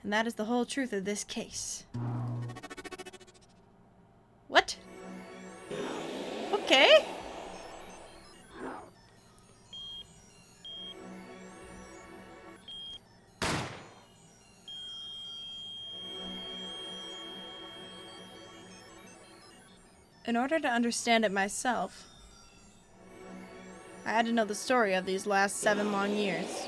And that is the whole truth of this case. What? Okay. In order to understand it myself, I had to know the story of these last 7 long years.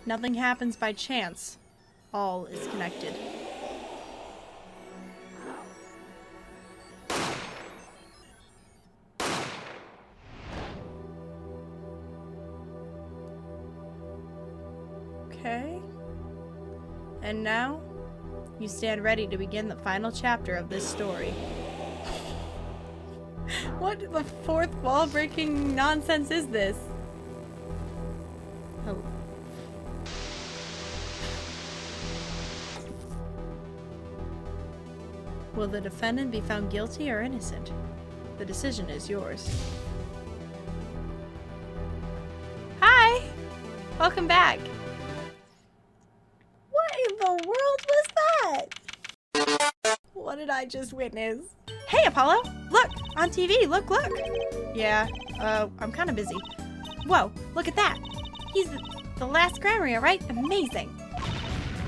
Nothing happens by chance. All is connected. Okay. And now, you stand ready to begin the final chapter of this story. What the fourth wall-breaking nonsense is this? Oh. Will the defendant be found guilty or innocent? The decision is yours. Hi! Welcome back. What in the world was that? What did I just witness? Hey, Apollo! Look! On TV! Look, look! Yeah, I'm kind of busy. Whoa, look at that! He's the last Grammar, right? Amazing!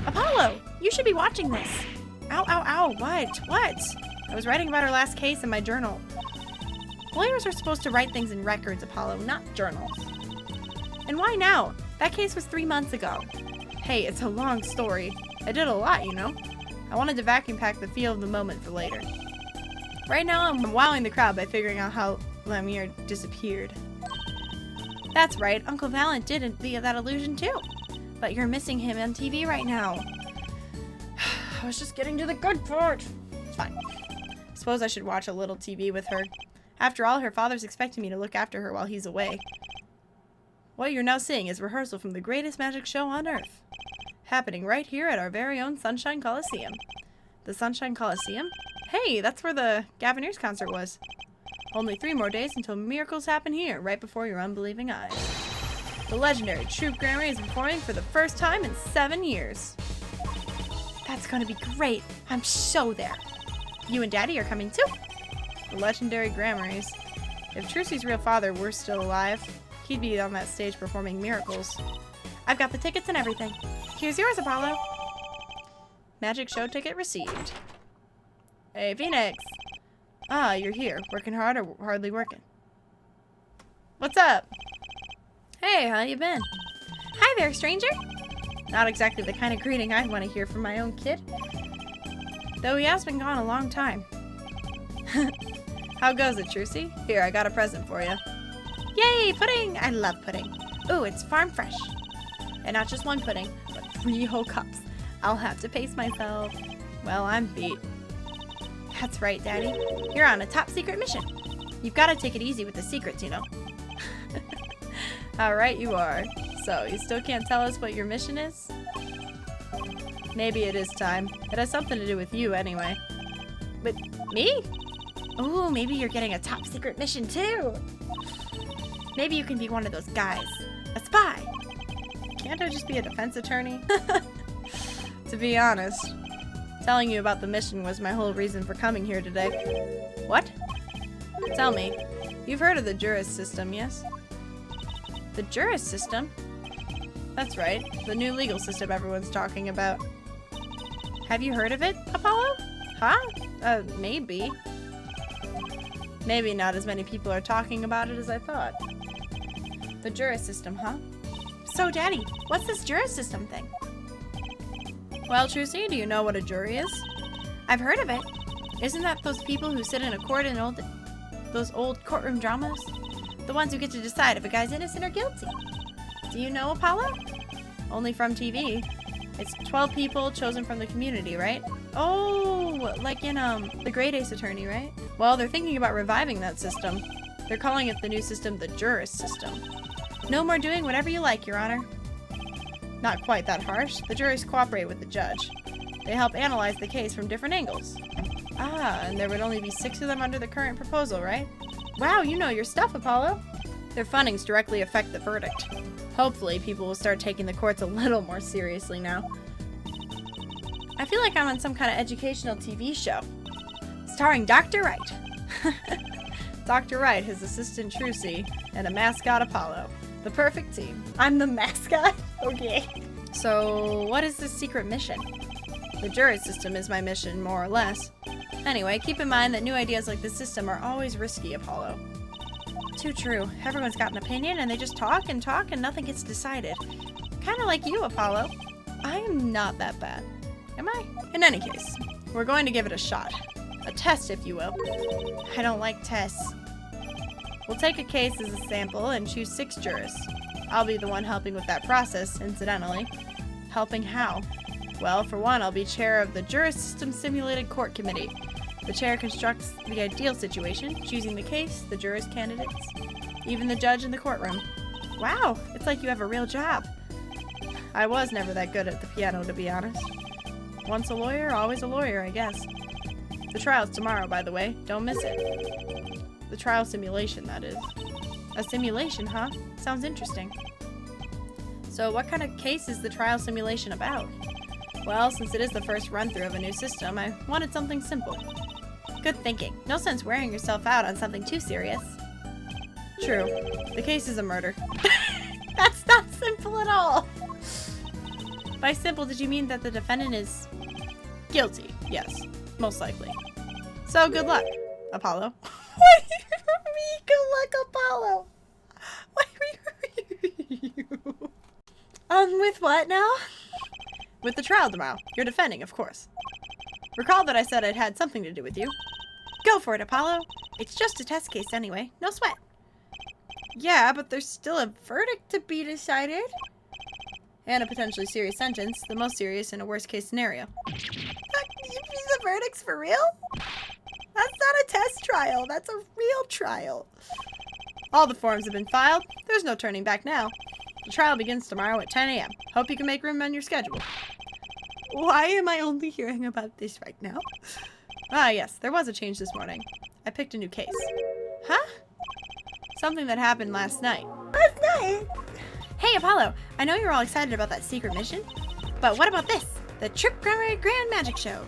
Apollo! You should be watching this! Ow, ow, ow, what? What? I was writing about our last case in my journal. Lawyers are supposed to write things in records, Apollo, not journals. And why now? That case was 3 months ago. Hey, it's a long story. I did a lot, you know? I wanted to vacuum pack the feel of the moment for later. Right now, I'm wowing the crowd by figuring out how Lemire disappeared. That's right, Uncle Valent did that illusion too. But you're missing him on TV right now. I was just getting to the good part. It's fine. Suppose I should watch a little TV with her. After all, her father's expecting me to look after her while he's away. What you're now seeing is rehearsal from the greatest magic show on Earth. Happening right here at our very own Sunshine Coliseum. The Sunshine Coliseum? Hey, that's where the Gavaneers concert was. Only 3 more days until miracles happen here, right before your unbelieving eyes. The legendary Troupe Grammar is performing for the first time in 7 years. That's gonna be great. I'm so there. You and Daddy are coming too. The legendary Grammarys. If Trucy's real father were still alive, he'd be on that stage performing miracles. I've got the tickets and everything. Here's yours, Apollo. Magic show ticket received. Hey, Phoenix. Ah, you're here. Working hard or hardly working? What's up? Hey, how you been? Hi there, stranger. Not exactly the kind of greeting I'd want to hear from my own kid. Though he has been gone a long time. How goes it, Trucy? Here, I got a present for you. Yay, pudding! I love pudding. Ooh, it's farm fresh. And not just 1 pudding, but 3 whole cups. I'll have to pace myself. Well, I'm beat. That's right, Daddy. You're on a top secret mission. You've got to take it easy with the secrets, you know. Alright, you are. So, you still can't tell us what your mission is? Maybe it is time. It has something to do with you, anyway. But me? Ooh, maybe you're getting a top secret mission, too. Maybe you can be one of those guys. A spy. Can't I just be a defense attorney? To be honest, telling you about the mission was my whole reason for coming here today. What? Tell me, you've heard of the Juris system, yes? The Juris system? That's right, the new legal system everyone's talking about. Have you heard of it, Apollo? Huh? Maybe. Maybe not as many people are talking about it as I thought. The Juris system, huh? So, Daddy, what's this Juris system thing? Well, Trucy, do you know what a jury is? I've heard of it. Isn't that those people who sit in a court in those old courtroom dramas? The ones who get to decide if a guy's innocent or guilty. Do you know, Apollo? Only from TV. It's 12 people chosen from the community, right? Oh, like in, the Great Ace Attorney, right? Well, they're thinking about reviving that system. They're calling it the new system the Juris system. No more doing whatever you like, Your Honor. Not quite that harsh. The juries cooperate with the judge. They help analyze the case from different angles. Ah, and there would only be 6 of them under the current proposal, right? Wow, you know your stuff, Apollo. Their fundings directly affect the verdict. Hopefully, people will start taking the courts a little more seriously now. I feel like I'm on some kind of educational TV show. Starring Dr. Wright. Dr. Wright, his assistant Trucy, and a mascot Apollo. The perfect team. I'm the mascot? Okay. So, what is this secret mission? The jury system is my mission, more or less. Anyway, keep in mind that new ideas like this system are always risky, Apollo. Too true. Everyone's got an opinion, and they just talk, and nothing gets decided. Kinda like you, Apollo. I am not that bad. Am I? In any case, we're going to give it a shot. A test, if you will. I don't like tests. We'll take a case as a sample and choose 6 jurors. I'll be the one helping with that process, incidentally. Helping how? Well, for one, I'll be chair of the Jury System Simulated Court Committee. The chair constructs the ideal situation, choosing the case, the jurors' candidates, even the judge in the courtroom. Wow, it's like you have a real job. I was never that good at the piano, to be honest. Once a lawyer, always a lawyer, I guess. The trial's tomorrow, by the way. Don't miss it. The trial simulation, that is. A simulation, huh? Sounds interesting. So what kind of case is the trial simulation about? Well, since it is the first run-through of a new system, I wanted something simple. Good thinking. No sense wearing yourself out on something too serious. True. The case is a murder. That's not simple at all! By simple, did you mean that the defendant is guilty? Yes, most likely. So, good luck, Apollo. What do you mean, good luck, Apollo? What were you? With what now? With the trial tomorrow. You're defending, of course. Recall that I said I'd had something to do with you. Go for it, Apollo. It's just a test case anyway. No sweat. Yeah, but there's still a verdict to be decided. And a potentially serious sentence, the most serious in a worst-case scenario. The verdict's for real? That's not a test trial. That's a real trial. All the forms have been filed. There's no turning back now. The trial begins tomorrow at 10 a.m. Hope you can make room on your schedule. Why am I only hearing about this right now? Ah, yes, there was a change this morning. I picked a new case. Huh? Something that happened last night. Last night? Hey, Apollo, I know you're all excited about that secret mission, but what about this? The Trip Grand Magic Show.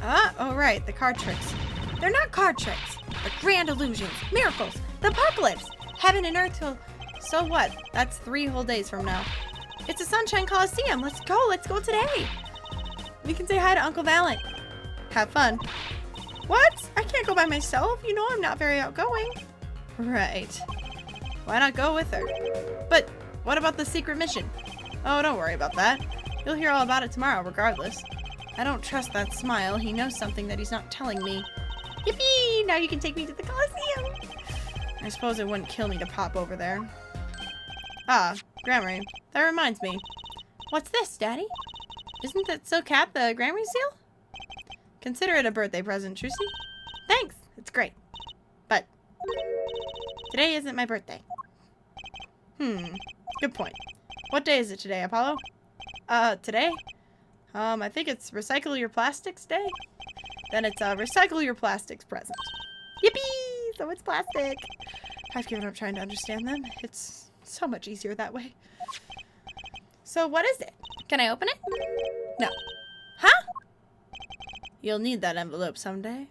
Oh right, the card tricks. They're not card tricks. They're grand illusions, miracles, the apocalypse, heaven and earth will... So what? That's 3 whole days from now. It's a Sunshine Coliseum. Let's go today. We can say hi to Uncle Valent. Have fun. What? I can't go by myself. You know I'm not very outgoing. Right. Why not go with her? But what about the secret mission? Oh, don't worry about that. You'll hear all about it tomorrow regardless. I don't trust that smile. He knows something that he's not telling me. Yippee! Now you can take me to the Coliseum. I suppose it wouldn't kill me to pop over there. Ah, Gramarye. That reminds me. What's this, Daddy? Isn't that SoCat the Gramarye seal? Consider it a birthday present, Trucy. Thanks. It's great. But today isn't my birthday. Good point. What day is it today, Apollo? Today? I think it's Recycle Your Plastics Day. Then it's Recycle Your Plastics present. Yippee! So it's plastic. I've given up trying to understand them. It's so much easier that way. So what is it? Can I open it? No. Huh? You'll need that envelope someday.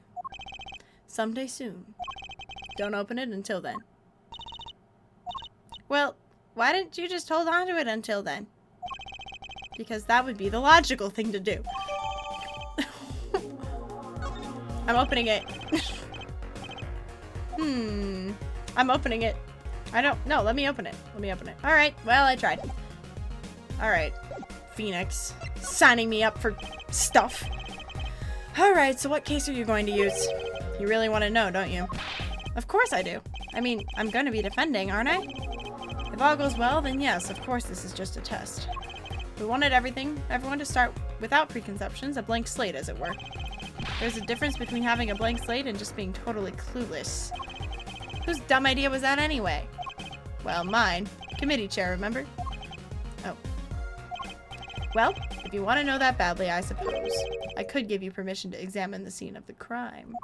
Someday soon. Don't open it until then. Well, why didn't you just hold on to it until then? Because that would be the logical thing to do. I'm opening it. I'm opening it. I don't... No, let me open it. Let me open it. Alright, well, I tried. Alright. Phoenix. Signing me up for stuff. Alright, so what case are you going to use? You really want to know, don't you? Of course I do. I mean, I'm going to be defending, aren't I? If all goes well, then yes, of course this is just a test. We wanted everyone to start without preconceptions, a blank slate, as it were. There's a difference between having a blank slate and just being totally clueless. Whose dumb idea was that anyway? Well, mine. Committee chair, remember? Oh. Well, if you want to know that badly, I suppose. I could give you permission to examine the scene of the crime.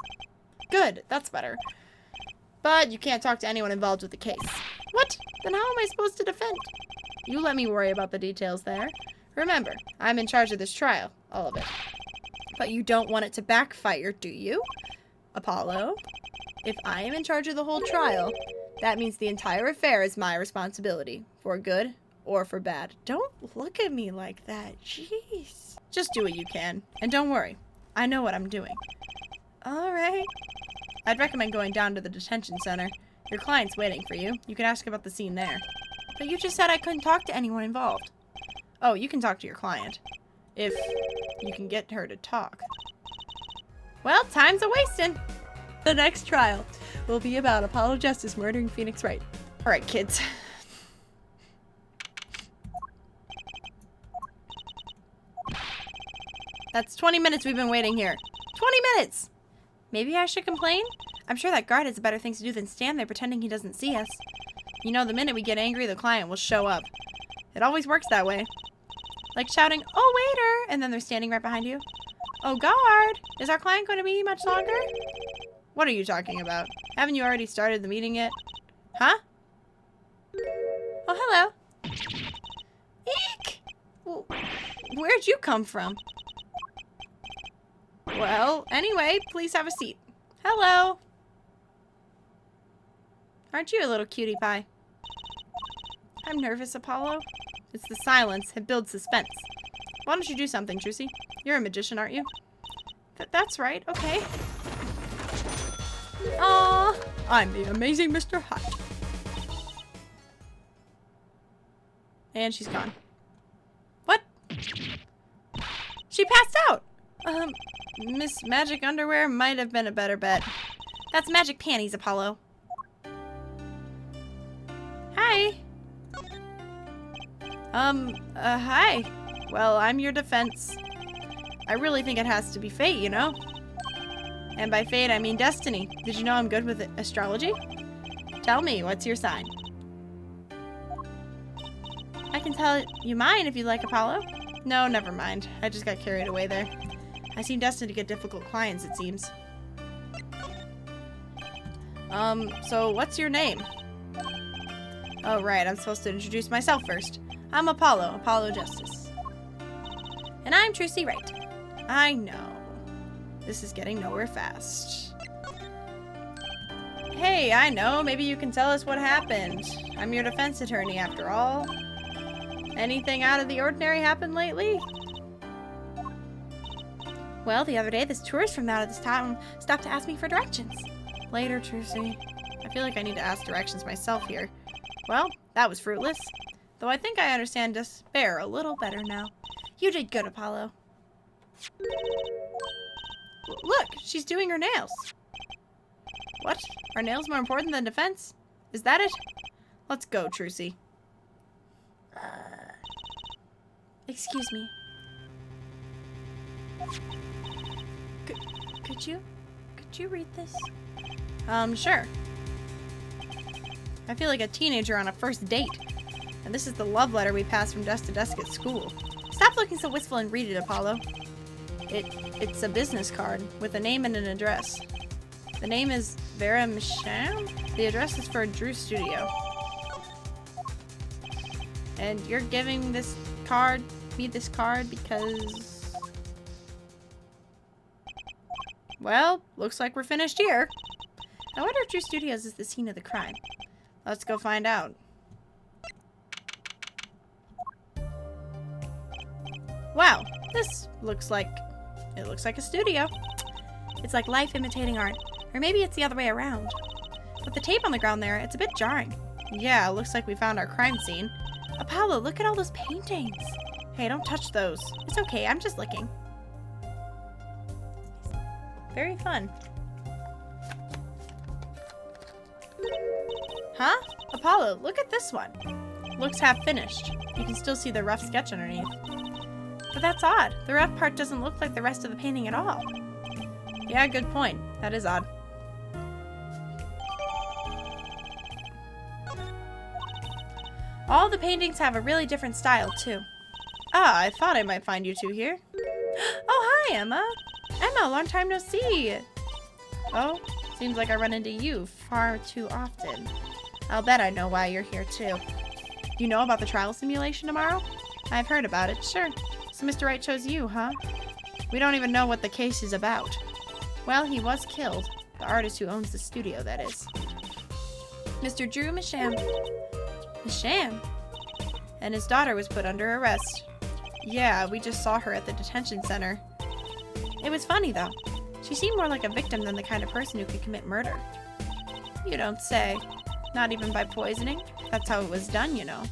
Good, that's better. But you can't talk to anyone involved with the case. What? Then how am I supposed to defend? You let me worry about the details there. Remember, I'm in charge of this trial. All of it. But you don't want it to backfire, do you? Apollo? If I am in charge of the whole trial, that means the entire affair is my responsibility. For good or for bad. Don't look at me like that. Jeez. Just do what you can. And don't worry. I know what I'm doing. Alright. I'd recommend going down to the detention center. Your client's waiting for you. You can ask about the scene there. But you just said I couldn't talk to anyone involved. Oh, you can talk to your client. If you can get her to talk. Well, time's a-wasting. The next trial will be about Apollo Justice murdering Phoenix Wright. Alright, kids. That's 20 minutes we've been waiting here. 20 minutes! Maybe I should complain? I'm sure that guard has better things to do than stand there pretending he doesn't see us. You know, the minute we get angry, the client will show up. It always works that way. Like shouting, "Oh, waiter!" and then they're standing right behind you. Oh, guard! Is our client going to be much longer? What are you talking about? Haven't you already started the meeting yet? Huh? Oh, hello. Eek! Where'd you come from? Well, anyway, please have a seat. Hello. Aren't you a little cutie pie? I'm nervous, Apollo. It's the silence. It builds suspense. Why don't you do something, Trucy? You're a magician, aren't you? That's right. Okay. Aww. I'm the amazing Mr. Hyde. And she's gone. What? She passed out! Miss Magic Underwear might have been a better bet. That's Magic Panties, Apollo. Hi. Hi. Well, I'm your defense. I really think it has to be fate, you know? And by fate, I mean destiny. Did you know I'm good with astrology? Tell me, what's your sign? I can tell you mine if you like, Apollo. No, never mind. I just got carried away there. I seem destined to get difficult clients, it seems. So what's your name? Oh, right, I'm supposed to introduce myself first. I'm Apollo, Apollo Justice. And I'm Trucy Wright. I know. This is getting nowhere fast. Hey, I know. Maybe you can tell us what happened. I'm your defense attorney, after all. Anything out of the ordinary happened lately? Well, the other day, this tourist from out of this town stopped to ask me for directions. Later, Trucy. I feel like I need to ask directions myself here. Well, that was fruitless. Though I think I understand despair a little better now. You did good, Apollo. Look, she's doing her nails. What? Are nails more important than defense? Is that it? Let's go, Trucy. Excuse me. Could you read this? Sure. I feel like a teenager on a first date. And this is the love letter we pass from desk to desk at school. Stop looking so wistful and read it, Apollo. It's a business card with a name and an address. The name is Vera Misham. The address is for Drew Studio. And you're giving me this card because... Well, looks like we're finished here. I wonder if Drew Studios is the scene of the crime. Let's go find out. Wow, this looks like a studio. It's like life imitating art. Or maybe it's the other way around. With the tape on the ground there, it's a bit jarring. Yeah, looks like we found our crime scene. Apollo, look at all those paintings. Hey, don't touch those. It's okay, I'm just looking. Very fun. Huh? Apollo, look at this one. Looks half finished. You can still see the rough sketch underneath. But that's odd. The rough part doesn't look like the rest of the painting at all. Yeah, good point. That is odd. All the paintings have a really different style, too. Ah, I thought I might find you two here. Oh, hi, Emma. Emma, long time no see. Oh, Seems like I run into you far too often. I'll bet I know why you're here too. You know about the trial simulation tomorrow? I've heard about it, sure. So Mr. Wright chose you, huh? We don't even know what the case is about. Well, he was killed. The artist who owns the studio, that is. Mr. Drew Masham. Masham? And his daughter was put under arrest. Yeah, we just saw her at the detention center. It was funny, though. She seemed more like a victim than the kind of person who could commit murder. You don't say. Not even by poisoning? That's how it was done, you know.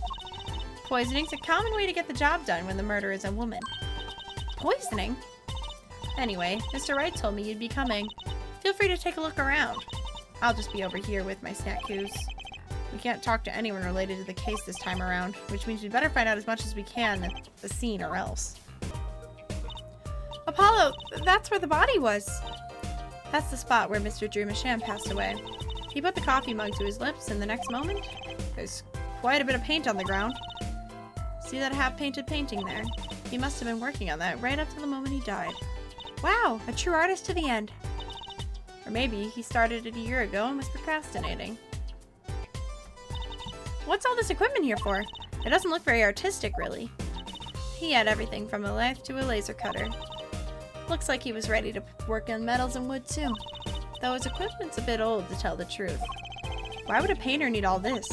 Poisoning's a common way to get the job done when the murderer is a woman. Poisoning? Anyway, Mr. Wright told me you'd be coming. Feel free to take a look around. I'll just be over here with my snackoos. We can't talk to anyone related to the case this time around, which means we better find out as much as we can at the scene or else. Apollo, that's where the body was. That's the spot where Mr. Drew Masham passed away. He put the coffee mug to his lips, and the next moment, there's quite a bit of paint on the ground. See that half-painted painting there? He must have been working on that right up to the moment he died. Wow, a true artist to the end. Or maybe he started it a year ago and was procrastinating. What's all this equipment here for? It doesn't look very artistic, really. He had everything from a lathe to a laser cutter. Looks like he was ready to work on metals and wood too. Though his equipment's a bit old, to tell the truth. Why would a painter need all this?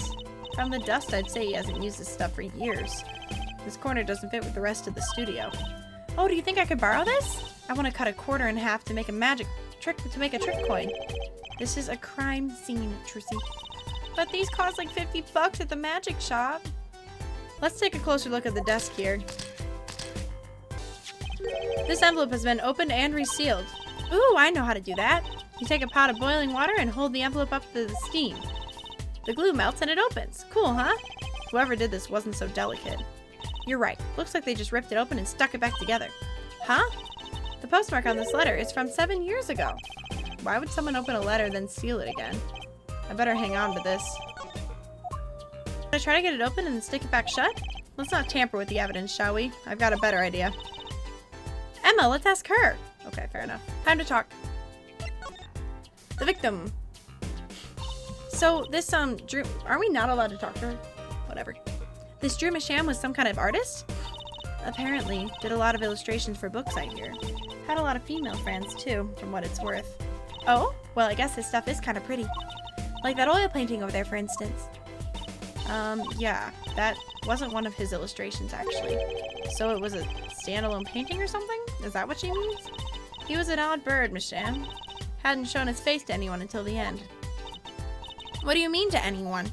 From the dust, I'd say he hasn't used this stuff for years. This corner doesn't fit with the rest of the studio. Oh, do you think I could borrow this? I want to cut a quarter in half to make a trick coin. This is a crime scene, Trissy. But these cost like $50 at the magic shop. Let's take a closer look at the desk here. This envelope has been opened and resealed. Ooh, I know how to do that. You take a pot of boiling water and hold the envelope up to the steam. The glue melts and it opens. Cool, huh? Whoever did this wasn't so delicate. You're right. Looks like they just ripped it open and stuck it back together. Huh? The postmark on this letter is from 7 years ago. Why would someone open a letter then seal it again? I better hang on to this. Should I try to get it open and then stick it back shut? Let's not tamper with the evidence, shall we? I've got a better idea. Emma, let's ask her. Okay, fair enough. Time to talk. The victim. So this, Drew, are we not allowed to talk to her? Whatever. This Drew Masham was some kind of artist? Apparently. Did a lot of illustrations for books, I hear. Had a lot of female friends, too, from what it's worth. Oh? Well, I guess his stuff is kind of pretty. Like that oil painting over there, for instance. Yeah. That wasn't one of his illustrations, actually. So it was a standalone painting or something? Is that what she means? He was an odd bird, Masham. Hadn't shown his face to anyone until the end. What do you mean to anyone?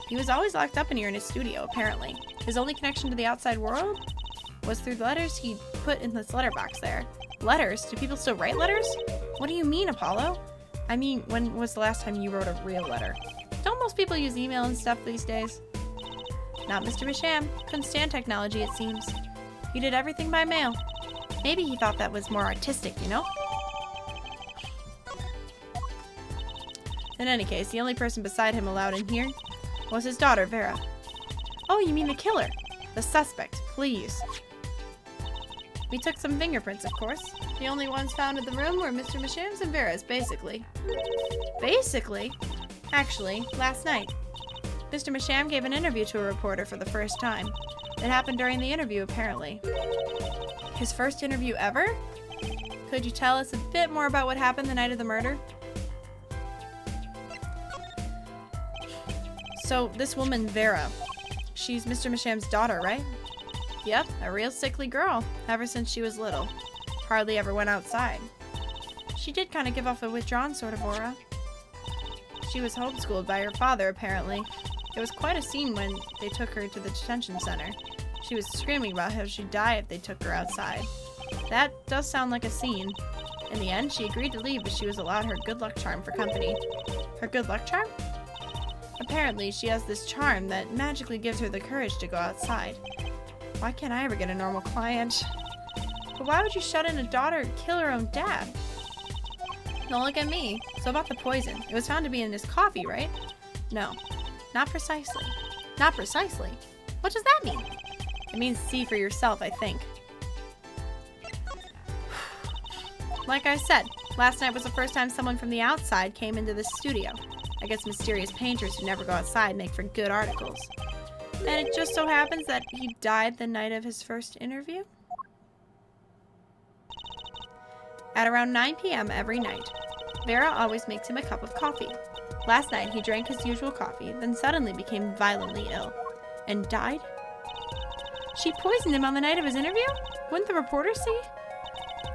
He was always locked up in here in his studio, apparently. His only connection to the outside world was through the letters he put in this letterbox there. Letters? Do people still write letters? What do you mean, Apollo? I mean, when was the last time you wrote a real letter? Don't most people use email and stuff these days? Not Mr. Masham. Couldn't stand technology, it seems. He did everything by mail. Maybe he thought that was more artistic, you know? In any case, the only person beside him allowed in here was his daughter, Vera. Oh, you mean the killer? The suspect, please. We took some fingerprints, of course. The only ones found in the room were Mr. Masham's and Vera's, basically. Basically? Actually, last night. Mr. Masham gave an interview to a reporter for the first time. It happened during the interview, apparently. His first interview ever? Could you tell us a bit more about what happened the night of the murder? So, this woman, Vera, she's Mr. Masham's daughter, right? Yep, a real sickly girl, ever since she was little. Hardly ever went outside. She did kind of give off a withdrawn sort of aura. She was homeschooled by her father, apparently. It was quite a scene when they took her to the detention center. She was screaming about how she'd die if they took her outside. That does sound like a scene. In the end, she agreed to leave, but she was allowed her good luck charm for company. Her good luck charm? Apparently, she has this charm that magically gives her the courage to go outside. Why can't I ever get a normal client? But why would you shut in a daughter and kill her own dad? Don't look at me. So about the poison. It was found to be in his coffee, right? No. Not precisely. Not precisely? What does that mean? It means see for yourself, I think. Like I said, Last night was the first time someone from the outside came into the studio. I guess mysterious painters who never go outside make for good articles. And it just so happens that he died the night of his first interview. At around 9 p.m. every night, Vera always makes him a cup of coffee. Last night, he drank his usual coffee, then suddenly became violently ill. And died? She poisoned him on the night of his interview? Wouldn't the reporter see?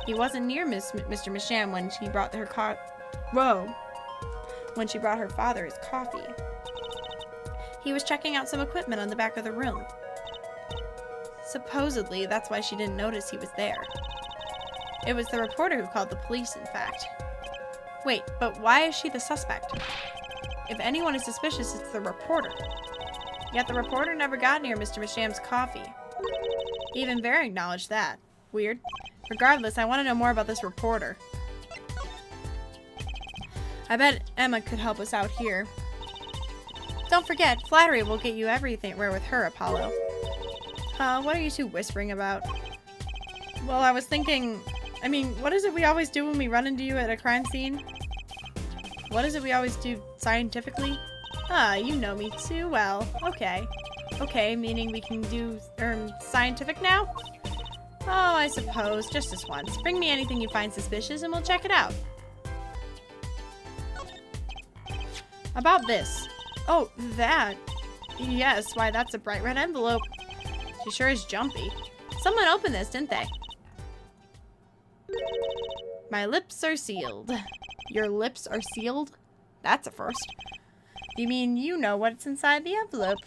He wasn't near Mr. Masham when she brought her when she brought her father his coffee. He was checking out some equipment on the back of the room. Supposedly, that's why she didn't notice he was there. It was the reporter who called the police, in fact. Wait, but why is she the suspect? If anyone is suspicious, it's the reporter. Yet the reporter never got near Mr. Masham's coffee. Even Vera acknowledged that. Weird. Regardless, I want to know more about this reporter. I bet Emma could help us out here. Don't forget, flattery will get you everywhere with her, Apollo. What are you two whispering about? Well, I was thinking... I mean, what is it we always do when we run into you at a crime scene? What is it we always do scientifically? You know me too well. Okay. Okay, meaning we can do, scientific now? Oh, I suppose. Just this once. Bring me anything you find suspicious and we'll check it out. About this. Oh, that. Yes, why that's a bright red envelope. She sure is jumpy. Someone opened this, didn't they? My lips are sealed. Your lips are sealed? That's a first. You mean you know what's inside the envelope?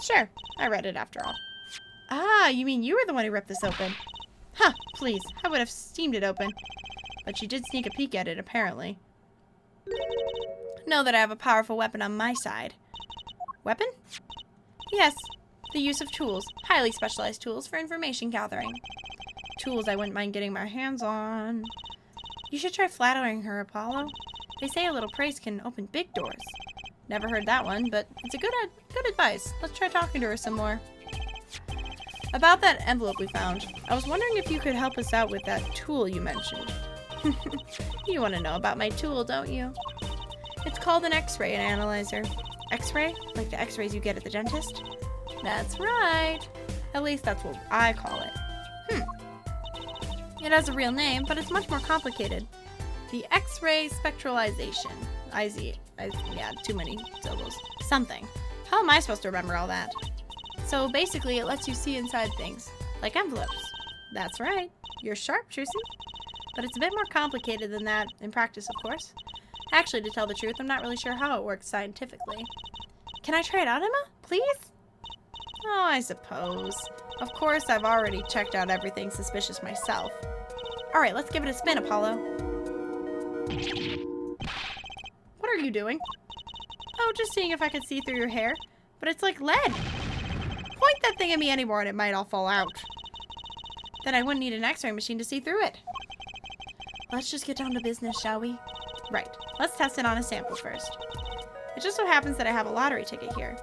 Sure, I read it after all. Ah, you mean you were the one who ripped this open? Huh, please, I would have steamed it open. But you did sneak a peek at it, apparently. Know that I have a powerful weapon on my side. Weapon? Yes, the use of tools. Highly specialized tools for information gathering. Tools I wouldn't mind getting my hands on. You should try flattering her, Apollo. They say a little praise can open big doors. Never heard that one, but it's a good advice. Let's try talking to her some more. About that envelope we found, I was wondering if you could help us out with that tool you mentioned. You want to know about my tool, don't you? It's called an X-ray analyzer. X-ray? Like the X-rays you get at the dentist? That's right. At least that's what I call it. It has a real name, but it's much more complicated. The X-ray spectralization. Yeah, too many syllables. Something. How am I supposed to remember all that? So basically, it lets you see inside things. Like envelopes. That's right. You're sharp, Trucy. But it's a bit more complicated than that in practice, of course. Actually, to tell the truth, I'm not really sure how it works scientifically. Can I try it out, Emma? Please? Oh, I suppose. Of course, I've already checked out everything suspicious myself. Alright, let's give it a spin, Apollo. What are you doing? Oh, just seeing if I could see through your hair. But it's like lead. Point that thing at me anymore and it might all fall out. Then I wouldn't need an X-ray machine to see through it. Let's just get down to business, shall we? Right. Let's test it on a sample first. It just so happens that I have a lottery ticket here.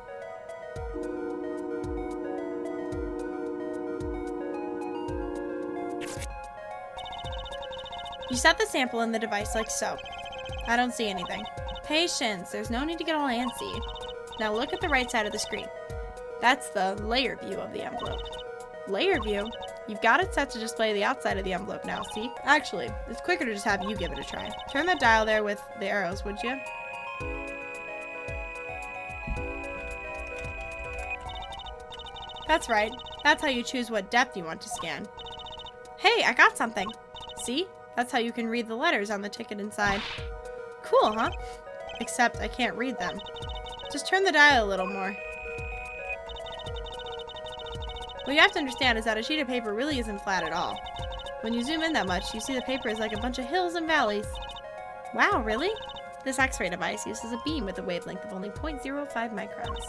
You set the sample in the device like so. I don't see anything. Patience, there's no need to get all antsy. Now look at the right side of the screen. That's the layer view of the envelope. Layer view? You've got it set to display the outside of the envelope now, see? Actually, it's quicker to just have you give it a try. Turn that dial there with the arrows, would you? That's right. That's how you choose what depth you want to scan. Hey, I got something. See? That's how you can read the letters on the ticket inside. Cool, huh? Except I can't read them. Just turn the dial a little more. What you have to understand is that a sheet of paper really isn't flat at all. When you zoom in that much, you see the paper is like a bunch of hills and valleys. Wow, really? This X-ray device uses a beam with a wavelength of only 0.05 microns.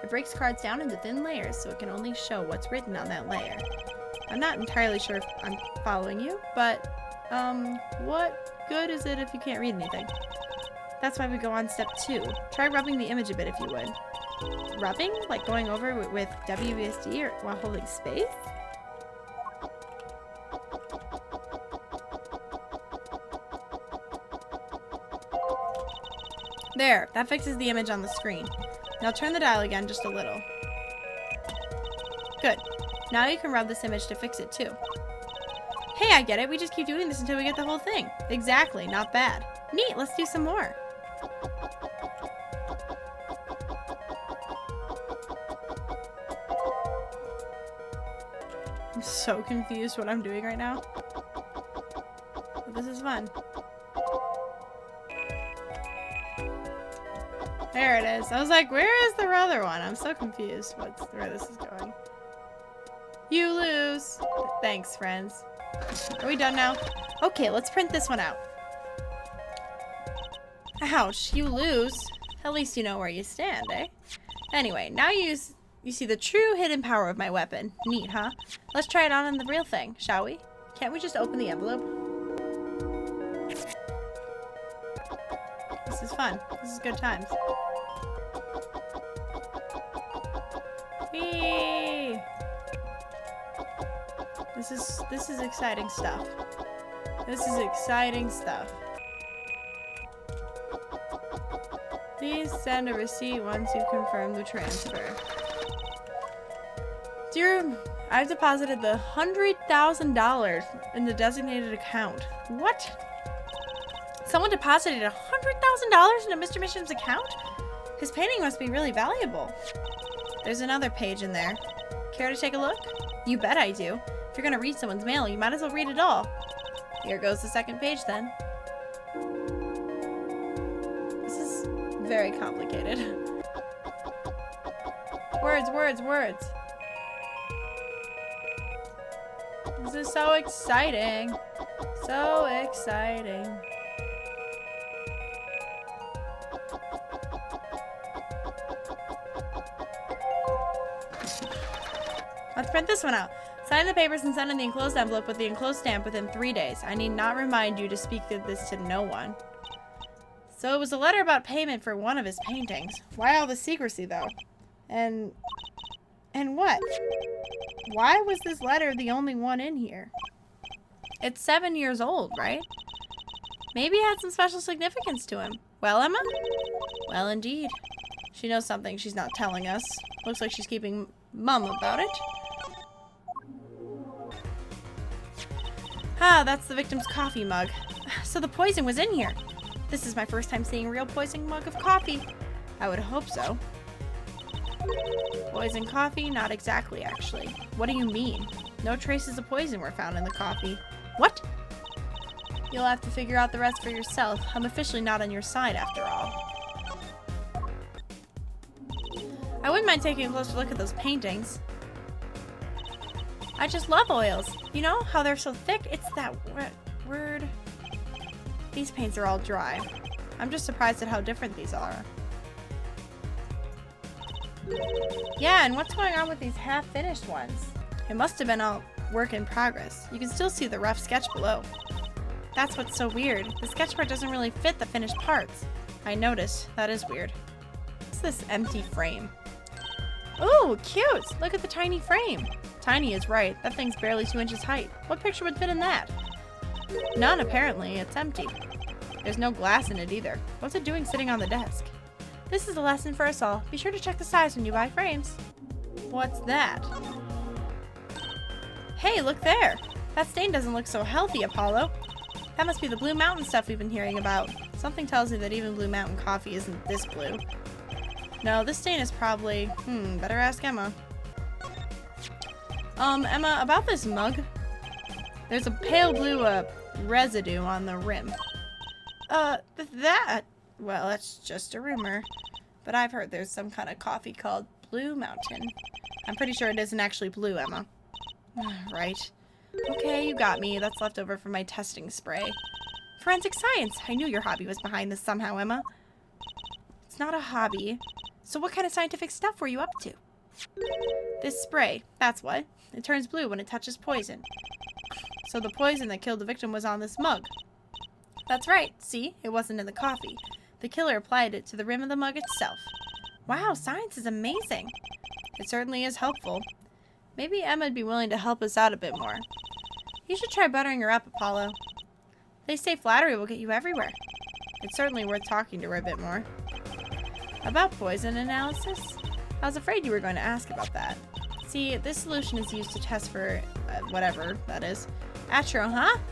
It breaks cards down into thin layers so it can only show what's written on that layer. I'm not entirely sure if I'm following you, but, what good is it if you can't read anything? That's why we go on step 2. Try rubbing the image a bit if you would. Rubbing? Like going over with WASD or while holding space? There, that fixes the image on the screen. Now turn the dial again just a little. Good. Now you can rub this image to fix it too. Hey, I get it. We just keep doing this until we get the whole thing. Exactly. Not bad. Neat. Let's do some more. I'm so confused what I'm doing right now. But this is fun. There it is. I was like, where is the other one? I'm so confused where this is going. You lose. Thanks, friends. Are we done now? Okay, let's print this one out. Ouch, you lose. At least you know where you stand, eh? Anyway, now you see the true hidden power of my weapon. Neat, huh? Let's try it on the real thing, shall we? Can't we just open the envelope? This is fun. This is good times. Whee! This is exciting stuff. This is exciting stuff. Please send a receipt once you've confirmed the transfer. Dear, I've deposited the $100,000 in the designated account. What? Someone deposited $100,000 into Mr. Mission's account? His painting must be really valuable. There's another page in there. Care to take a look? You bet I do. If you're gonna read someone's mail, you might as well read it all. Here goes the second page then. This is very complicated. Words, words, words. This is so exciting. So exciting. Let's print this one out. Sign the papers and send in the enclosed envelope with the enclosed stamp within 3 days. I need not remind you to speak of this to no one. So it was a letter about payment for one of his paintings. Why all the secrecy, though? And what? Why was this letter the only one in here? It's 7 years old, right? Maybe it had some special significance to him. Well, Emma? Well, indeed. She knows something she's not telling us. Looks like she's keeping mum about it. Ah, that's the victim's coffee mug. So the poison was in here. This is my first time seeing a real poison mug of coffee. I would hope so. Poison coffee? Not exactly, actually. What do you mean? No traces of poison were found in the coffee. What? You'll have to figure out the rest for yourself. I'm officially not on your side after all. I wouldn't mind taking a closer look at those paintings. I just love oils. You know how they're so thick? It's that word. These paints are all dry. I'm just surprised at how different these are. Yeah, and what's going on with these half-finished ones? It must have been a work in progress. You can still see the rough sketch below. That's what's so weird. The sketch part doesn't really fit the finished parts. I noticed. That is weird. What's this empty frame? Ooh, cute! Look at the tiny frame. Tiny is right. That thing's barely 2 inches height. What picture would fit in that? None, apparently. It's empty. There's no glass in it either. What's it doing sitting on the desk? This is a lesson for us all. Be sure to check the size when you buy frames. What's that? Hey, look there! That stain doesn't look so healthy, Apollo. That must be the Blue Mountain stuff we've been hearing about. Something tells me that even Blue Mountain coffee isn't this blue. No, this stain is probably... better ask Emma. Emma, about this mug. There's a pale blue, residue on the rim. That? Well, that's just a rumor. But I've heard there's some kind of coffee called Blue Mountain. I'm pretty sure it isn't actually blue, Emma. Right. Okay, you got me. That's left over from my testing spray. Forensic science! I knew your hobby was behind this somehow, Emma. It's not a hobby. So what kind of scientific stuff were you up to? This spray, that's what. It turns blue when it touches poison. So the poison that killed the victim was on this mug. That's right. See? It wasn't in the coffee. The killer applied it to the rim of the mug itself. Wow, science is amazing. It certainly is helpful. Maybe Emma'd be willing to help us out a bit more. You should try buttering her up, Apollo. They say flattery will get you everywhere. It's certainly worth talking to her a bit more. About poison analysis? I was afraid you were going to ask about that. See, this solution is used to test for whatever that is. Atroquinine,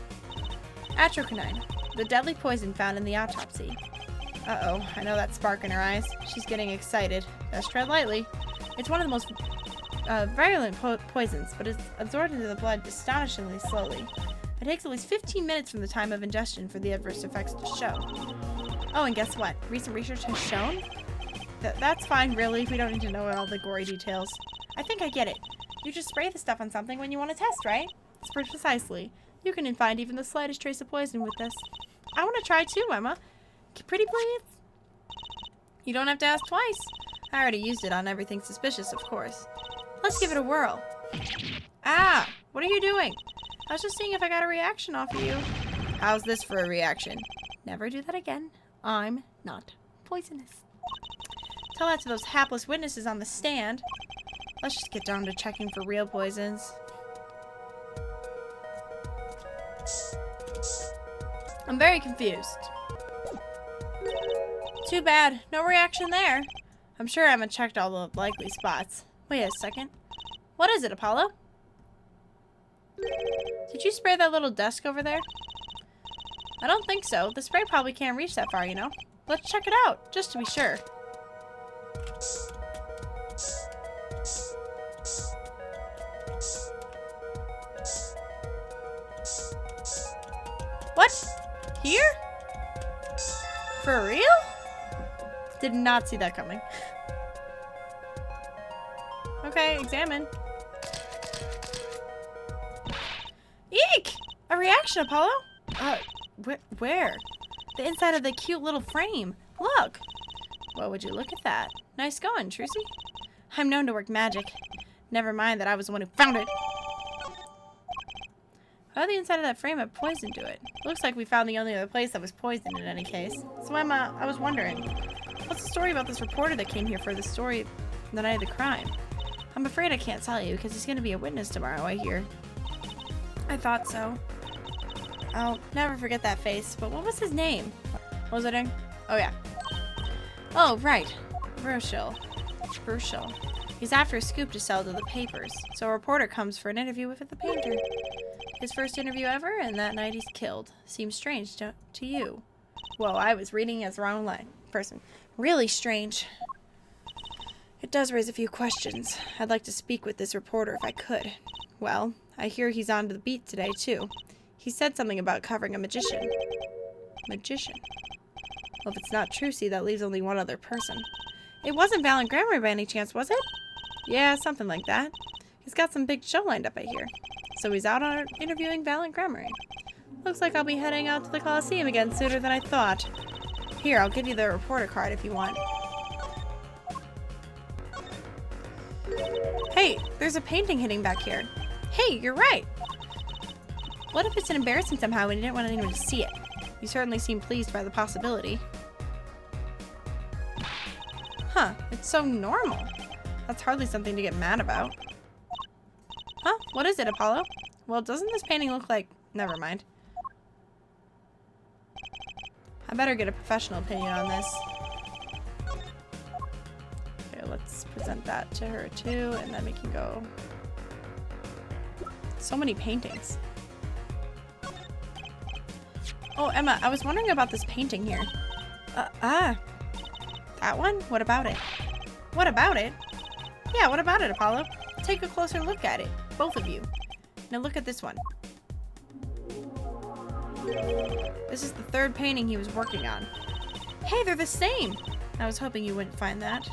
the deadly poison found in the autopsy. Uh-oh, I know that spark in her eyes. She's getting excited. Best tread lightly. It's one of the most virulent poisons, but it's absorbed into the blood astonishingly slowly. It takes at least 15 minutes from the time of ingestion for the adverse effects to show. Oh, and guess what? Recent research has shown that's fine, really. We don't need to know all the gory details. I think I get it. You just spray the stuff on something when you want to test, right? Precisely. You can find even the slightest trace of poison with this. I want to try too, Emma. Pretty please? You don't have to ask twice. I already used it on everything suspicious, of course. Let's give it a whirl. Ah! What are you doing? I was just seeing if I got a reaction off of you. How's this for a reaction? Never do that again. I'm not poisonous. Tell that to those hapless witnesses on the stand. Let's just get down to checking for real poisons. I'm very confused. Too bad. No reaction there. I'm sure Emma checked all the likely spots. Wait a second. What is it, Apollo? Did you spray that little desk over there? I don't think so. The spray probably can't reach that far, you know. Let's check it out, just to be sure. What? Here? For real? Did not see that coming. Okay, examine. Eek! A reaction, Apollo? Where? The inside of the cute little frame. Look! Well, would you look at that? Nice going, Trucy. I'm known to work magic. Never mind that I was the one who found it. How the inside of that frame had poison to it? Looks like we found the only other place that was poisoned in any case. So Emma, I was wondering, what's the story about this reporter that came here for the story the night of the crime? I'm afraid I can't tell you because he's going to be a witness tomorrow, I hear. I thought so. I'll never forget that face, but what was his name? What was it? Oh, yeah. Oh, right. Rochelle. He's after a scoop to sell to the papers, so a reporter comes for an interview with the painter. His first interview ever, and that night he's killed. Seems strange to you. Whoa, I was reading as the wrong person. Really strange. It does raise a few questions. I'd like to speak with this reporter if I could. Well, I hear he's on to the beat today, too. He said something about covering a magician. Magician? Well, if it's not Trucy, that leaves only one other person. It wasn't Valen Grammar by any chance, was it? Yeah, something like that. He's got some big show lined up, I hear. So he's out on interviewing Valen Grammar. Looks like I'll be heading out to the Coliseum again sooner than I thought. Here, I'll give you the reporter card if you want. Hey, there's a painting hidden back here. Hey, you're right. What if it's embarrassing somehow and you didn't want anyone to see it? You certainly seem pleased by the possibility. Huh, it's so normal. That's hardly something to get mad about. Huh? What is it, Apollo? Well, doesn't this painting look like... Never mind. I better get a professional opinion on this. Okay, let's present that to her too, and then we can go... So many paintings. Oh, Emma, I was wondering about this painting here. That one? What about it? What about it? Yeah, what about it, Apollo? Take a closer look at it. Both of you. Now look at this one. This is the third painting he was working on. Hey, they're the same! I was hoping you wouldn't find that.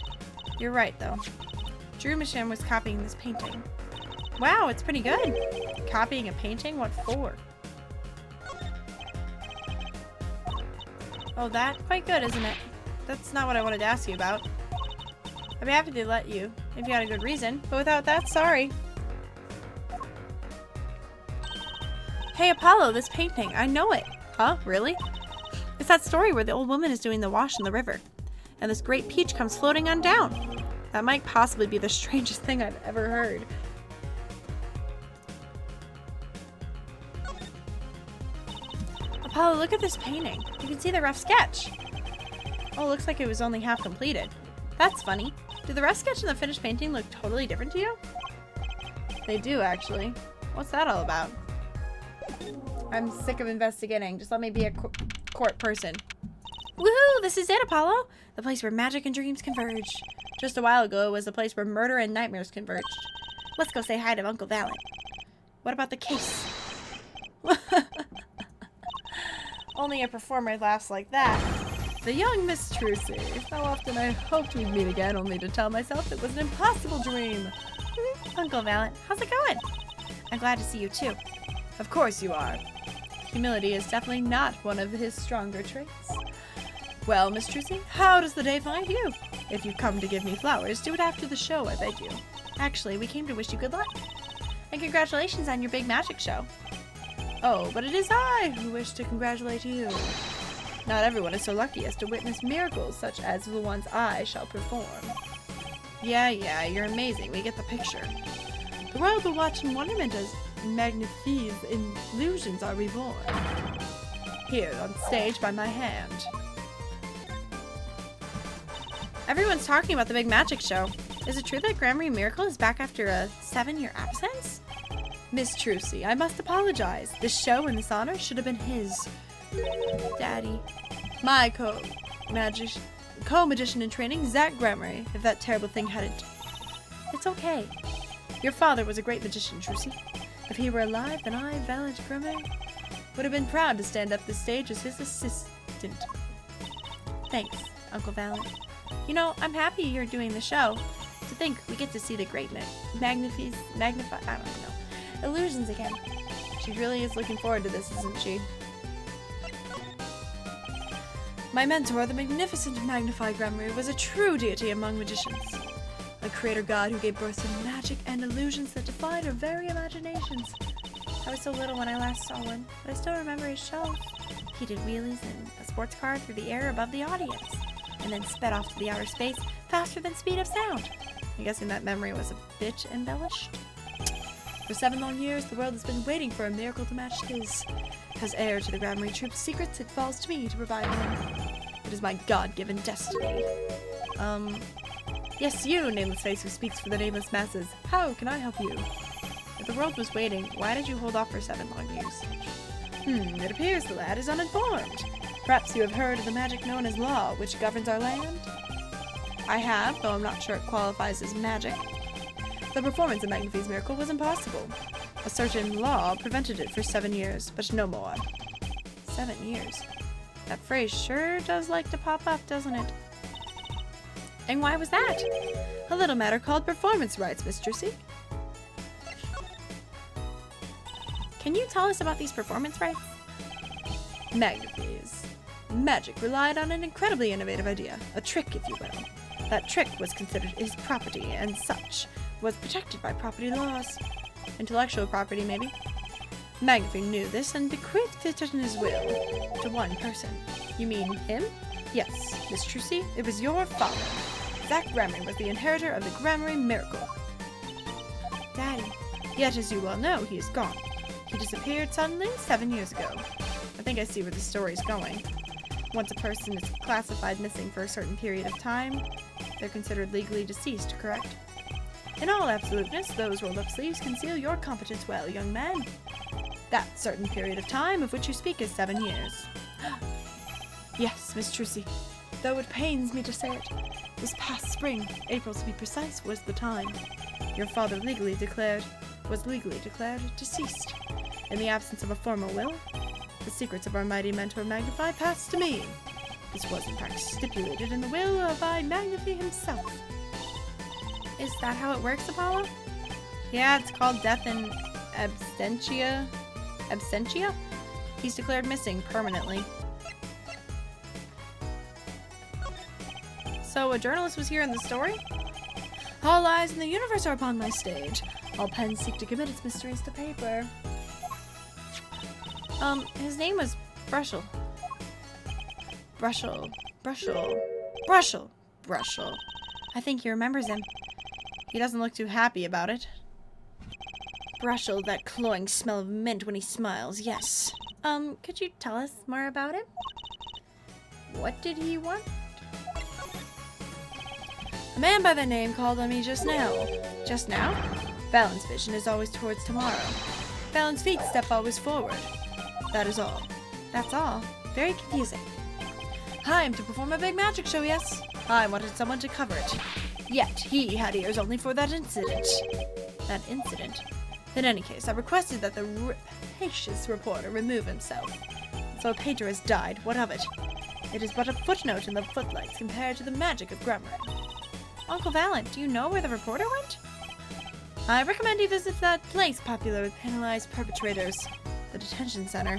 You're right, though. Drew Macham was copying this painting. Wow, it's pretty good. Copying a painting? What for? Oh, that? Quite good, isn't it? That's not what I wanted to ask you about. I'd be happy to let you, if you had a good reason, but without that, sorry. Hey, Apollo, this painting, I know it. Huh? Really? It's that story where the old woman is doing the wash in the river, and this great peach comes floating on down. That might possibly be the strangest thing I've ever heard. Apollo, look at this painting. You can see the rough sketch. Oh, looks like it was only half completed. That's funny. Do the rough sketch and the finished painting look totally different to you? They do, actually. What's that all about? I'm sick of investigating. Just let me be a court person. Woohoo! This is it, Apollo! The place where magic and dreams converge. Just a while ago, it was the place where murder and nightmares converged. Let's go say hi to Uncle Valen. What about the case? Only a performer laughs like that. The young Miss Trucy. How often I hoped we'd meet again, only to tell myself it was an impossible dream. Uncle Valen, how's it going? I'm glad to see you too. Of course you are. Humility is definitely not one of his stronger traits. Well, Miss Trucy, how does the day find you? If you've come to give me flowers, do it after the show, I beg you. Actually, we came to wish you good luck. And congratulations on your big magic show. Oh, but it is I who wish to congratulate you. Not everyone is so lucky as to witness miracles such as the ones I shall perform. Yeah, you're amazing. We get the picture. The world will watch in wonderment as magnifique illusions are reborn. Here on stage by my hand. Everyone's talking about the big magic show. Is it true that Gramarye Miracle is back after a 7-year absence? Miss Trucy, I must apologize. This show and this honor should have been his. Daddy. My co-magician in training, Zach Gramarye, if that terrible thing hadn't. It's okay. Your father was a great magician, Trucy. If he were alive, then I, Valen Gramarye, would have been proud to stand up this stage as his assistant. Thanks, Uncle Valen. You know, I'm happy you're doing the show. To think we get to see the great magnify, I don't know, illusions again. She really is looking forward to this, isn't she? My mentor, the magnificent Magnify Gramarye, was a true deity among magicians. A creator god who gave birth to magic and illusions that defied our very imaginations. I was so little when I last saw one, but I still remember his shows. He did wheelies in a sports car through the air above the audience, and then sped off to the outer space faster than speed of sound. I'm guessing that memory was a bit embellished. For 7 long years, the world has been waiting for a miracle to match his. As heir to the Gramarye Troupe's secrets, it falls to me to provide them. It is my God-given destiny. Yes, you, nameless face who speaks for the nameless masses. How can I help you? If the world was waiting, why did you hold off for 7 long years? It appears the lad is uninformed. Perhaps you have heard of the magic known as law, which governs our land? I have, though I'm not sure it qualifies as magic. The performance of Magnify's miracle was impossible. A certain law prevented it for 7 years, but no more. 7 years. That phrase sure does like to pop up, doesn't it? And why was that? A little matter called performance rights, Miss Trucy. Can you tell us about these performance rights? Magnify's magic relied on an incredibly innovative idea, a trick, if you will. That trick was considered his property, and such was protected by property laws. Intellectual property, maybe. Magnify knew this and bequeathed it in his will to one person. You mean him? Yes, Miss Trucy, it was your father. Zach Gramarye was the inheritor of the Gramarye Miracle. Daddy. Yet, as you well know, he is gone. He disappeared suddenly 7 years ago. I think I see where the story's going. Once a person is classified missing for a certain period of time, they're considered legally deceased, correct? In all absoluteness, those rolled-up sleeves conceal your competence well, young man. That certain period of time of which you speak is 7 years. Yes, Miss Trucy. Though it pains me to say it, this past spring, April to be precise, was the time. Your father was legally declared deceased. In the absence of a formal will, the secrets of our mighty mentor Magnify passed to me. This was in fact stipulated in the will by Magnify himself. Is that how it works, Apollo? Yeah, it's called death in absentia. Absentia? He's declared missing permanently. So a journalist was here in the story? All eyes in the universe are upon my stage. All pens seek to commit its mysteries to paper. His name was Brushel. Brushel. I think he remembers him. He doesn't look too happy about it. Brushel, that cloying smell of mint when he smiles, yes. Could you tell us more about him? What did he want? A man by the name called on me just now. Just now? Valen's vision is always towards tomorrow. Valen's feet step always forward. That is all. That's all. Very confusing. Hi, I'm to perform a big magic show, yes? I wanted someone to cover it. Yet, he had ears only for that incident. That incident? In any case, I requested that the rapacious reporter remove himself. So a painter has died, what of it? It is but a footnote in the footlights compared to the magic of grammar. Uncle Valent, do you know where the reporter went? I recommend he visits that place popular with penalized perpetrators, the detention center.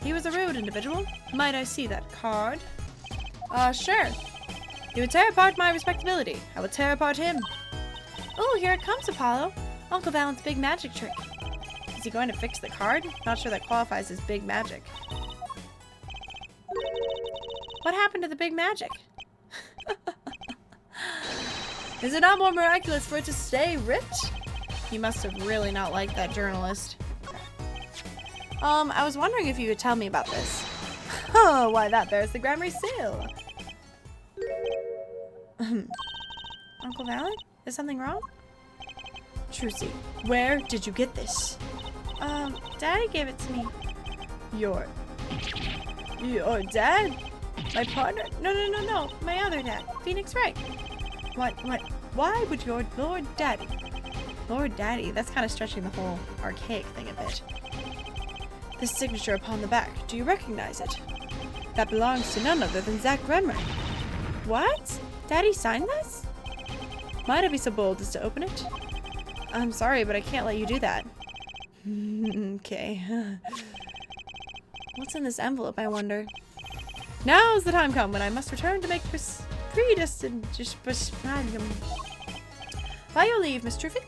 He was a rude individual. Might I see that card? Sure. He would tear apart my respectability. I would tear apart him. Oh, here it comes, Apollo. Uncle Valent's big magic trick. Is he going to fix the card? Not sure that qualifies as big magic. What happened to the big magic? Is it not more miraculous for it to stay ripped? He must have really not liked that journalist. I was wondering if you could tell me about this. Oh, why that bears the Grammar seal. Uncle Valent? Is something wrong? Trucy, where did you get this? Daddy gave it to me. Your dad? My partner? No. My other dad. Phoenix Wright. What? Why would your Lord Daddy? Lord Daddy? That's kind of stretching the whole archaic thing a bit. This signature upon the back. Do you recognize it? That belongs to none other than Zach Grenmer. What? Daddy signed this? Might I be so bold as to open it? I'm sorry, but I can't let you do that. Okay. What's in this envelope, I wonder? Now's the time come when I must return to make predestined. By your leave, Miss Trucy?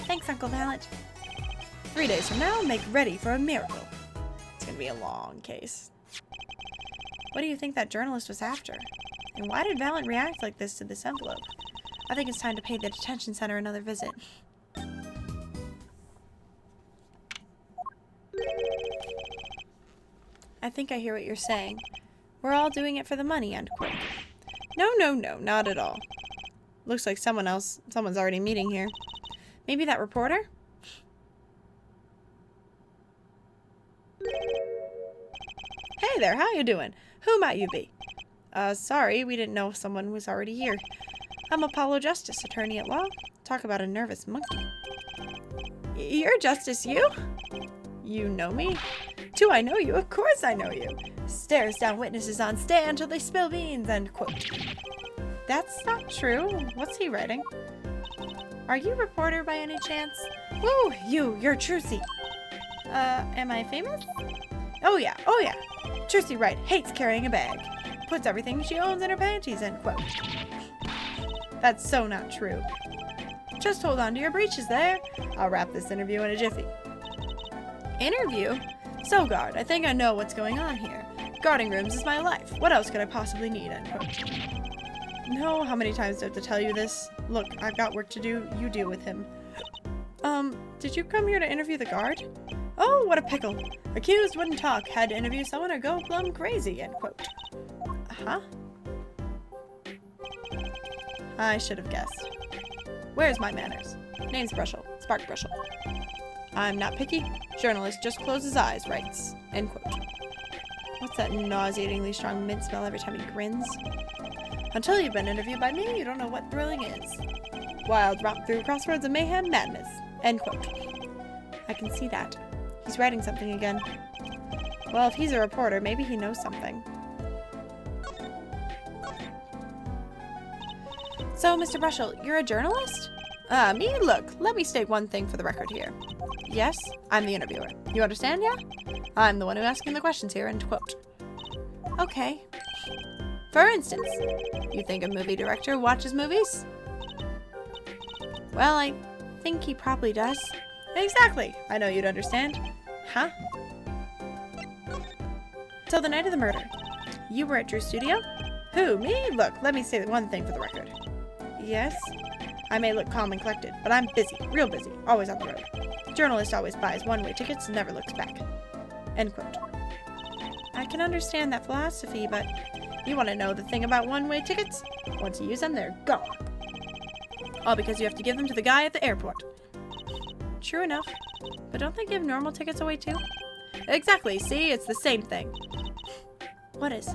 Thanks, Uncle Valent. 3 days from now, make ready for a miracle. It's gonna be a long case. What do you think that journalist was after? And why did Valent react like this to this envelope? I think it's time to pay the detention center another visit. I think I hear what you're saying. We're all doing it for the money, end quote. No, not at all. Looks like someone's already meeting here. Maybe that reporter? Hey there, how you doing? Who might you be? Sorry, we didn't know someone was already here. I'm Apollo Justice, attorney at law. Talk about a nervous monkey. You're Justice, you? You know me? Do I know you? Of course I know you. Stares down witnesses on stand till they spill beans, end quote. That's not true. What's he writing? Are you a reporter by any chance? Woo, you're Trucy. Am I famous? Oh yeah. Trucy Wright hates carrying a bag. Puts everything she owns in her panties, end quote. That's so not true. Just hold on to your breeches there. I'll wrap this interview in a jiffy. Interview? So, guard, I think I know what's going on here. Guarding rooms is my life. What else could I possibly need, end quote. No, how many times do I have to tell you this? Look, I've got work to do. You deal with him. Did you come here to interview the guard? Oh, what a pickle. Accused wouldn't talk. Had to interview someone or go plumb crazy, end quote. Huh? I should have guessed. Where's my manners? Name's Brushel. Spark Brushel. I'm not picky. Journalist just closes eyes, writes. End quote. What's that nauseatingly strong mint smell every time he grins? Until you've been interviewed by me, you don't know what thrilling is. Wild romp through crossroads of mayhem madness. End quote. I can see that. He's writing something again. Well, if he's a reporter, maybe he knows something. So, Mr. Brushel, you're a journalist? Me? Look, let me state one thing for the record here. Yes, I'm the interviewer. You understand, yeah? I'm the one asking the questions here, end quote. Okay. For instance, you think a movie director watches movies? Well, I think he probably does. Exactly. I know you'd understand. Huh? So the night of the murder, you were at Drew's studio? Who, me? Look, let me say one thing for the record. Yes? I may look calm and collected, but I'm busy, real busy, always on the road. Journalist always buys one-way tickets and never looks back. End quote. I can understand that philosophy, but You want to know the thing about one-way tickets? Once you use them, they're gone. All because you have to give them to the guy at the airport. True enough. But don't they give normal tickets away too? Exactly, see? It's the same thing. What is?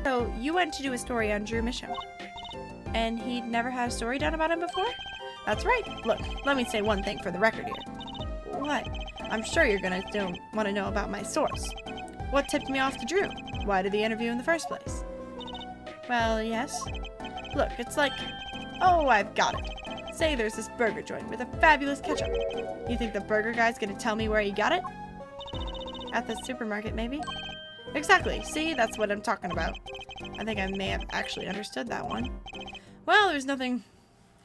So, you went to do a story on Drew Misham. And he'd never had a story done about him before? That's right. Look, let me say one thing for the record here. What? I'm sure you're gonna want to know about my source. What tipped me off to Drew? Why did the interview in the first place? Well, yes. Look, it's like... Oh, I've got it. Say there's this burger joint with a fabulous ketchup. You think the burger guy's gonna tell me where he got it? At the supermarket, maybe? Exactly. See, that's what I'm talking about. I think I may have actually understood that one. Well, there's nothing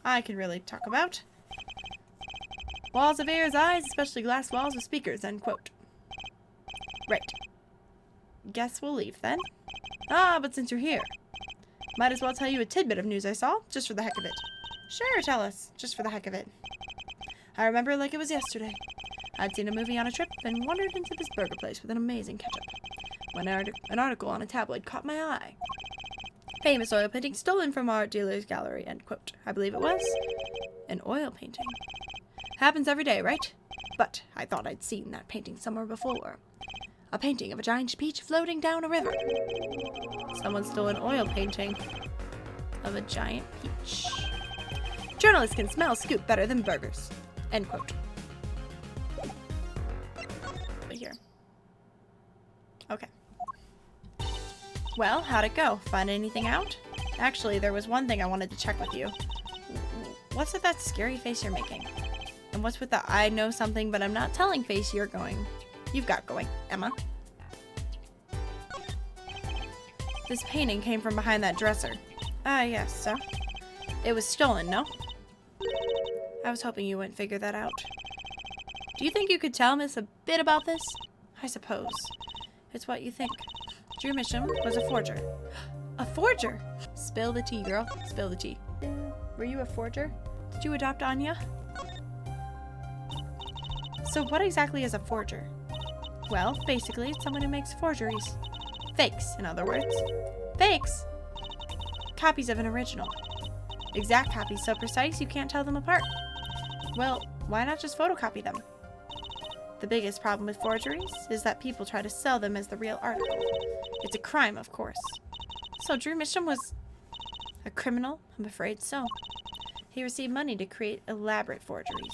I can really talk about. Walls of ears, eyes, especially glass walls with speakers, end quote. Right. Guess we'll leave then. Ah, but since you're here, might as well tell you a tidbit of news I saw, just for the heck of it. Sure, tell us, just for the heck of it. I remember it like it was yesterday. I'd seen a movie on a trip and wandered into this burger place with an amazing ketchup. When an article on a tabloid caught my eye. Famous oil painting stolen from art dealer's gallery, end quote. I believe it was an oil painting. Happens every day, right? But I thought I'd seen that painting somewhere before. A painting of a giant peach floating down a river. Someone stole an oil painting of a giant peach. Journalists can smell scoop better than burgers, end quote. But here. Okay. Well, how'd it go? Find anything out? Actually, there was one thing I wanted to check with you. What's with that scary face you're making? And what's with the I know something but I'm not telling face you've got going, Emma? This painting came from behind that dresser. Ah, yes, so? It was stolen, no? I was hoping you wouldn't figure that out. Do you think you could tell Miss a bit about this? I suppose. It's what you think. Drew Misham was a forger. A forger? Spill the tea, girl. Spill the tea. Were you a forger? Did you adopt Anya? So what exactly is a forger? Well, basically, it's someone who makes forgeries. Fakes, in other words. Fakes! Copies of an original. Exact copies so precise you can't tell them apart. Well, why not just photocopy them? The biggest problem with forgeries is that people try to sell them as the real article. It's a crime, of course. So Drew Misham was a criminal? I'm afraid so. He received money to create elaborate forgeries.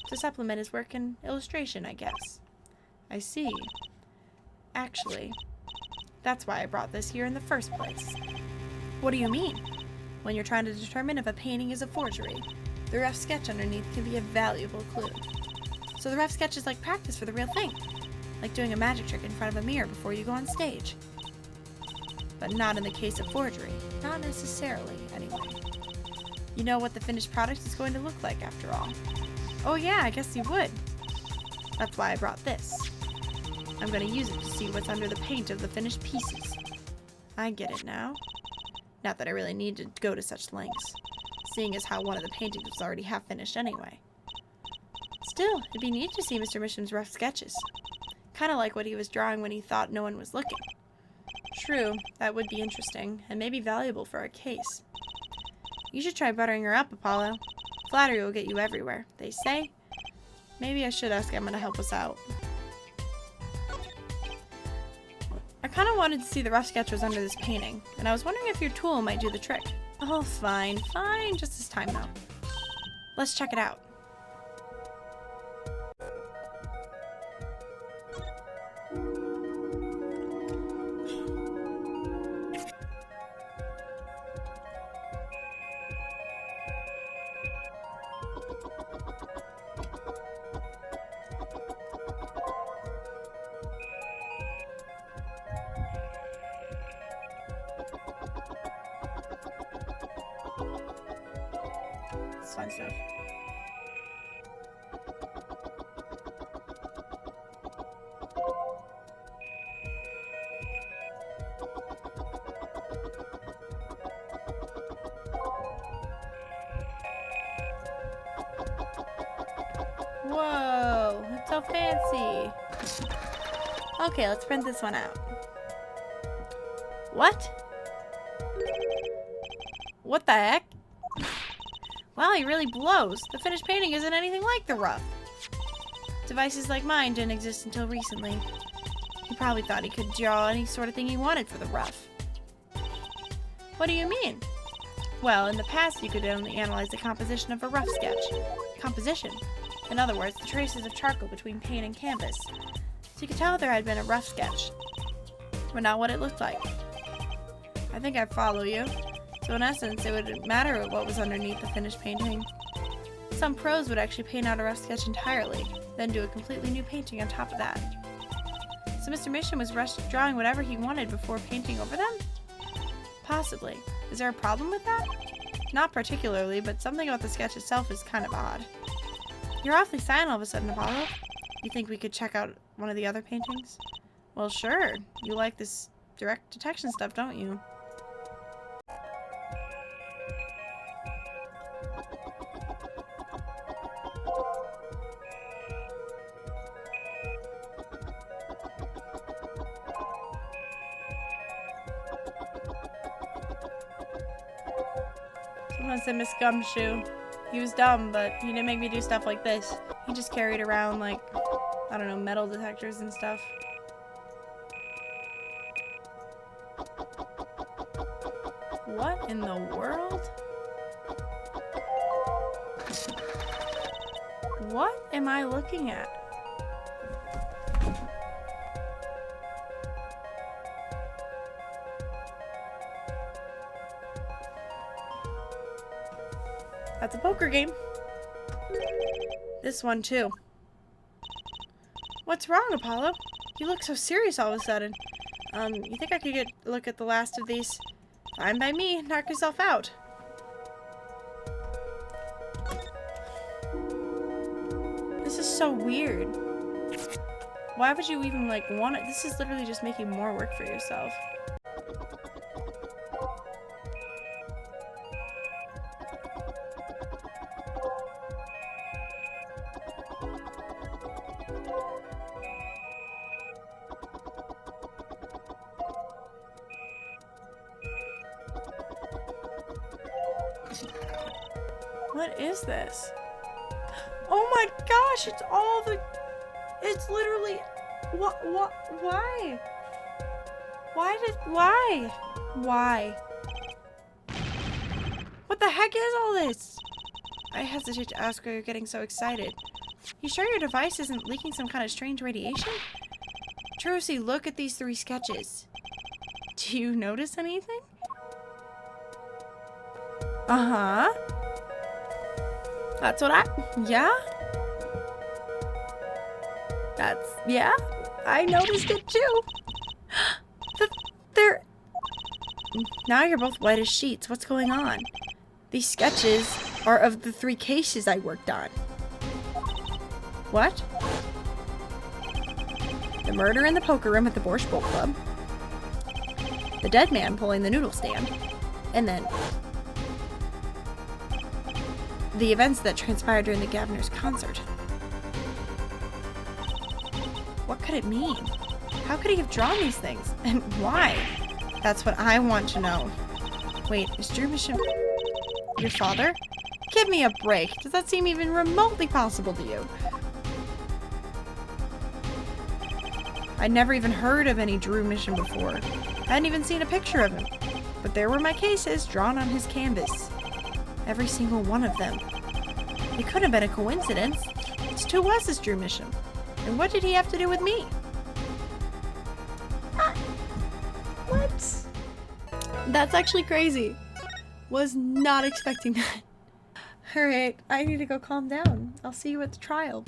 To supplement his work in illustration, I guess. I see. Actually, that's why I brought this here in the first place. What do you mean? When you're trying to determine if a painting is a forgery, the rough sketch underneath can be a valuable clue. So the rough sketch is like practice for the real thing. Like doing a magic trick in front of a mirror before you go on stage. But not in the case of forgery. Not necessarily, anyway. You know what the finished product is going to look like, after all. Oh yeah, I guess you would. That's why I brought this. I'm going to use it to see what's under the paint of the finished pieces. I get it now. Not that I really need to go to such lengths, seeing as how one of the paintings was already half finished anyway. Still, it'd be neat to see Mr. Misham's rough sketches. Kind of like what he was drawing when he thought no one was looking. True, that would be interesting, and maybe valuable for our case. You should try buttering her up, Apollo. Flattery will get you everywhere, they say. Maybe I should ask Emma to help us out. I kind of wanted to see the rough sketches under this painting, and I was wondering if your tool might do the trick. Oh, fine, just this time though. Let's check it out. It's fun stuff. Whoa, it's so fancy. Okay, let's print this one out. What? What the heck? Wow, he really blows. The finished painting isn't anything like the rough. Devices like mine didn't exist until recently. He probably thought he could draw any sort of thing he wanted for the rough. What do you mean? Well, in the past you could only analyze the composition of a rough sketch. Composition? In other words, the traces of charcoal between paint and canvas. So you could tell there had been a rough sketch, but not what it looked like. I think I follow you. So in essence, it wouldn't matter what was underneath the finished painting. Some pros would actually paint out a rough sketch entirely, then do a completely new painting on top of that. So Mr. Mission was rushed drawing whatever he wanted before painting over them? Possibly. Is there a problem with that? Not particularly, but something about the sketch itself is kind of odd. You're awfully silent all of a sudden, Apollo. You think we could check out one of the other paintings? Well, sure. You like this direct detection stuff, don't you? Someone said Miss Gumshoe. He was dumb, but he didn't make me do stuff like this. He just carried around, like, I don't know, metal detectors and stuff. What in the world? What am I looking at? That's a poker game. This one too. What's wrong, Apollo? You look so serious all of a sudden. You think I could get a look at the last of these? Fine by me. Knock yourself out. This is so weird. Why would you even, like, want it? This is literally just making more work for yourself. What is this? Oh my gosh, it's all the... It's literally... What? Why? Why? What the heck is all this? I hesitate to ask why you're getting so excited. You sure your device isn't leaking some kind of strange radiation? Trucy, look at these 3 sketches. Do you notice anything? Uh-huh. That's what yeah? Yeah? I noticed it too. They're... Now you're both white as sheets. What's going on? These sketches are of the 3 cases I worked on. What? The murder in the poker room at the Borscht Bowl Club. The dead man pulling the noodle stand. And then... the events that transpired during the Governor's concert. What could it mean? How could he have drawn these things? And why? That's what I want to know. Wait, is Drew Mission your father? Give me a break. Does that seem even remotely possible to you? I'd never even heard of any Drew Mission before. I hadn't even seen a picture of him. But there were my cases drawn on his canvas. Every single one of them. It couldn't have been a coincidence. Who was this Drew Mission? And what did he have to do with me? What? That's actually crazy. Was not expecting that. Alright, I need to go calm down. I'll see you at the trial.